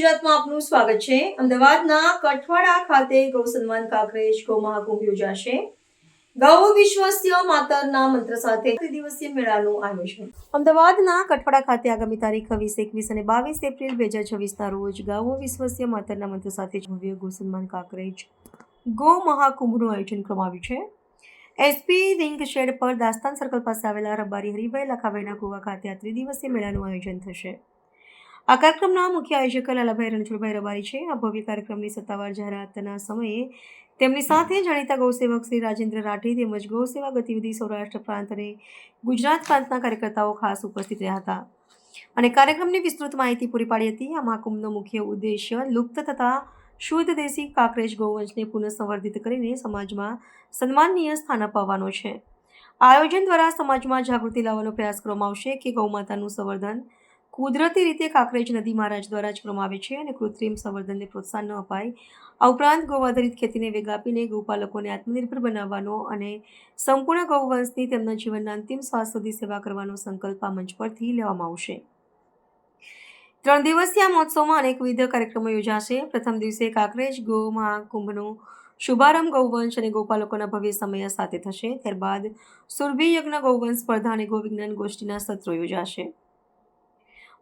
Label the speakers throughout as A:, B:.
A: ગુજરાતમાં આપનું સ્વાગત છે। અમદાવાદના કઠવાડા ખાતે ગૌ સન્માન કાંકરેજ ગૌ મહાકુંભ યોજાશે। ગૌ વિશ્વસ્ય માતરના મંત્ર સાથે ત્રિદિવસીય મેળાનું આયોજન। અમદાવાદના કઠવાડા ખાતે આગામી તારીખ 20, 21 અને 22 એપ્રિલ 2026ના રોજ ગૌ વિશ્વસ્ય માતરના મંત્ર સાથે ભવ્ય ગૌ સન્માન કાંકરેજ ગૌ મહાકુંભનું આયોજન કરવામાં આવ્યું છે। એસપી રિંગ શેડ પર દાસ્તાન સર્કલ પાસે આવેલા રબારી હરિભાઈ લખાભાઈના કુવા ખાતે આ ત્રિદિવસીય મેળાનું આયોજન થશે। આ કાર્યક્રમના મુખ્ય આયોજક લાલાભાઈ રણછોડભાઈ રબારી છે। આ ભવ્ય કાર્યક્રમની સત્તાવાર જાહેરાતના સમયે તેમની સાથે જાણીતા ગૌસેવક શ્રી રાજેન્દ્ર રાઠી તેમજ ગૌસેવા ગતિવિધિ સૌરાષ્ટ્ર પ્રાંત અને ગુજરાત પ્રાંતના કાર્યકર્તાઓ ખાસ ઉપસ્થિત રહ્યા હતા અને કાર્યક્રમની વિસ્તૃત માહિતી પૂરી પાડી હતી। આ મહાકુંભનો મુખ્ય ઉદ્દેશ્ય લુપ્ત થતા શુદ્ધ દેશી કાંકરેજ ગૌવંશને પુનઃસંવર્ધિત કરીને સમાજમાં સન્માનનીય સ્થાન અપાવવાનો છે। આયોજન દ્વારા સમાજમાં જાગૃતિ લાવવાનો પ્રયાસ કરવામાં આવશે કે ગૌમાતાનું સંવર્ધન કુદરતી રીતે કાંકરેજ નદી મહારાજ દ્વારા જ કરવામાં આવે છે અને કૃત્રિમ સંવર્ધનને પ્રોત્સાહન ન અપાય। આ ઉપરાંત ગૌ આધારિત ખેતીને વેગ આપીને ગૌપાલકોને આત્મનિર્ભર બનાવવાનો અને સંપૂર્ણ ગૌવંશની તેમના જીવનના અંતિમ શ્વાસ સુધી સેવા કરવાનો સંકલ્પ આ મંચ પરથી લેવામાં આવશે। 3 દિવસીય મહોત્સવમાં અનેકવિધ કાર્યક્રમો યોજાશે। પ્રથમ દિવસે કાંકરેજ ગૌ મહાકુંભનો શુભારંભ ગૌવંશ અને ગૌપાલકોના ભવ્ય સમય સાથે થશે। ત્યારબાદ સુરભી યજ્ઞ ગૌવંશ સ્પર્ધા અને ગૌ વિજ્ઞાન ગોષ્ઠીના સત્રો યોજાશે।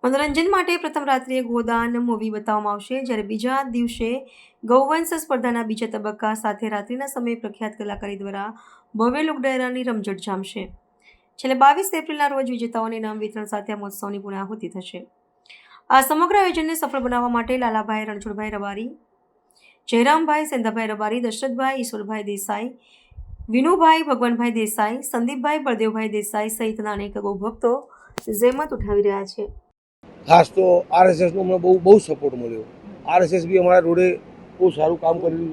A: મનોરંજન માટે પ્રથમ રાત્રિએ ગોદાન મૂવી બતાવવામાં આવશે, જ્યારે બીજા દિવસે ગૌવંશ સ્પર્ધાના બીજા તબક્કા સાથે રાત્રિના સમયે પ્રખ્યાત કલાકારી દ્વારા ભવ્ય લોકડાયરાની રમઝટ જામશે। છેલ્લે 22 એપ્રિલના રોજ વિજેતાઓને ઇનામ વિતરણ સાથે આ મહોત્સવની પૂર્ણાહુતિ થશે। આ સમગ્ર આયોજનને સફળ બનાવવા માટે લાલાભાઈ રણછોડભાઈ રબારી, જયરામભાઈ સેંધાભાઈ રબારી, દશરથભાઈ ઈશ્વરભાઈ દેસાઈ, વિનુભાઈ ભગવાનભાઈ દેસાઈ, સંદીપભાઈ બળદેવભાઈ દેસાઈ સહિતના અનેક ગૌભક્તો જહેમત ઉઠાવી રહ્યા છે।
B: ખાસ તો આરએસએસનો અમને બહુ સપોર્ટ મળ્યો। આરએસએસ બી અમારા રોડે બહુ સારું કામ કર્યું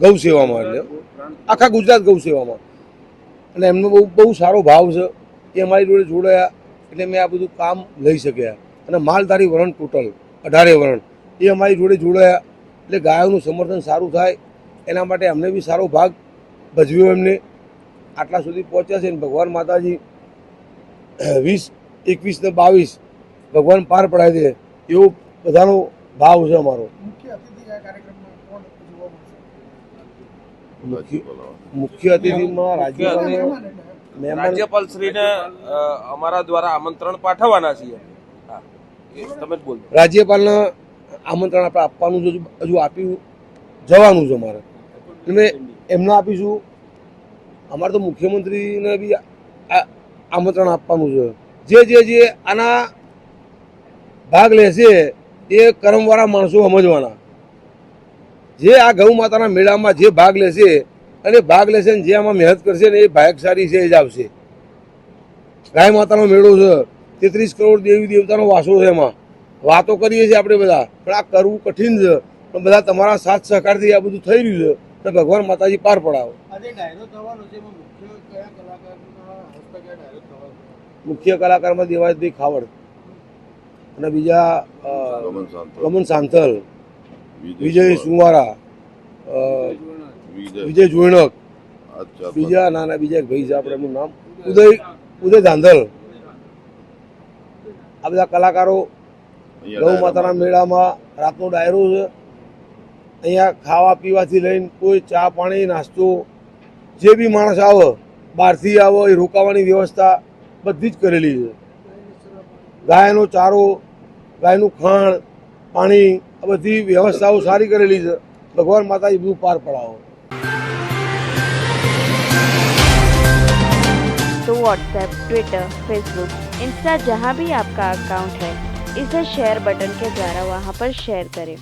B: ગૌ સેવામાં, એટલે આખા ગુજરાત ગૌ સેવામાં, અને એમનો બહુ સારો ભાવ છે એ અમારી જોડે જોડાયા એટલે મેં આ બધું કામ લઈ શક્યા। અને માલધારી વરણ ટોટલ 18 વરણ એ અમારી જોડે જોડાયા એટલે ગાયોનું સમર્થન સારું થાય એના માટે અમને બી સારો ભાગ ભજવ્યો। એમને આટલા સુધી પહોંચ્યા છે ને ભગવાન માતાજી 20, 21 ને 22 ભગવાન પાર પડાય દે એવો બધાનો ભાવ છે અમારો। મુખ્ય અતિથિમાં
C: રાજ્યપાલ શ્રીને અમારા દ્વારા આમંત્રણ પાઠવવાના છીએ। તમે જ બોલો।
B: રાજ્યપાલને આમંત્રણ આપણે આપવાનું છે, હજુ આપ્યું જવાનું છે અમારે, એટલે એમને આપીશું। અમારે તો મુખ્યમંત્રીને બી આમંત્રણ આપવાનું છે। જે આના ભાગ લેશે એ કર્મવાળા માણસો સમજવાના। જે આ ગૌ માતાના મેળામાં જે ભાગ લેશે અને ભાગ લેશે ને જે આમાં મહેનત કરશે ને એ ભાગ્યશાળી છે, એ જ આવશે। ગાય માતાનો મેળો છે, 33 કરોડ દેવી દેવતાનો વાસો છે। એમાં વાતો કરીએ છીએ આપણે બધા, પણ આ કરવું કઠિન છે, પણ બધા તમારા સાથ સહકારથી આ બધું થઈ રહ્યું છે અને ભગવાન માતાજી પાર પડાવો। મુખ્ય કલાકારમાં દેવાજભાઈ ખાવડ અને બીજા રમન સાંથલ, વિજય સુવારા, વિજય જોઈણક, બીજા નાના બીજા એક ભાઈ છે આપણે એમનું નામ ઉદય ધાંધલ, આ બધા કલાકારો ગૌ માતાના મેળામાં રાતનો ડાયરો છે। અહીંયા ખાવા પીવાથી લઈને કોઈ ચા પાણી નાસ્તો જે બી માણસ આવે બહારથી આવે એ રોકાવાની વ્યવસ્થા બધી જ કરેલી છે। ગાયનો ચારો, ગાયનું ખાણ, પાણી, આ બધી વ્યવસ્થાઓ સારી કરેલી છે। ભગવાન માતાજી બધું પાર પડાવો।
D: तो व्हाट्सएप, ट्विटर, फेसबुक, इंस्टा जहाँ भी आपका अकाउंट है, इसे शेयर बटन के द्वारा वहाँ पर शेयर करें।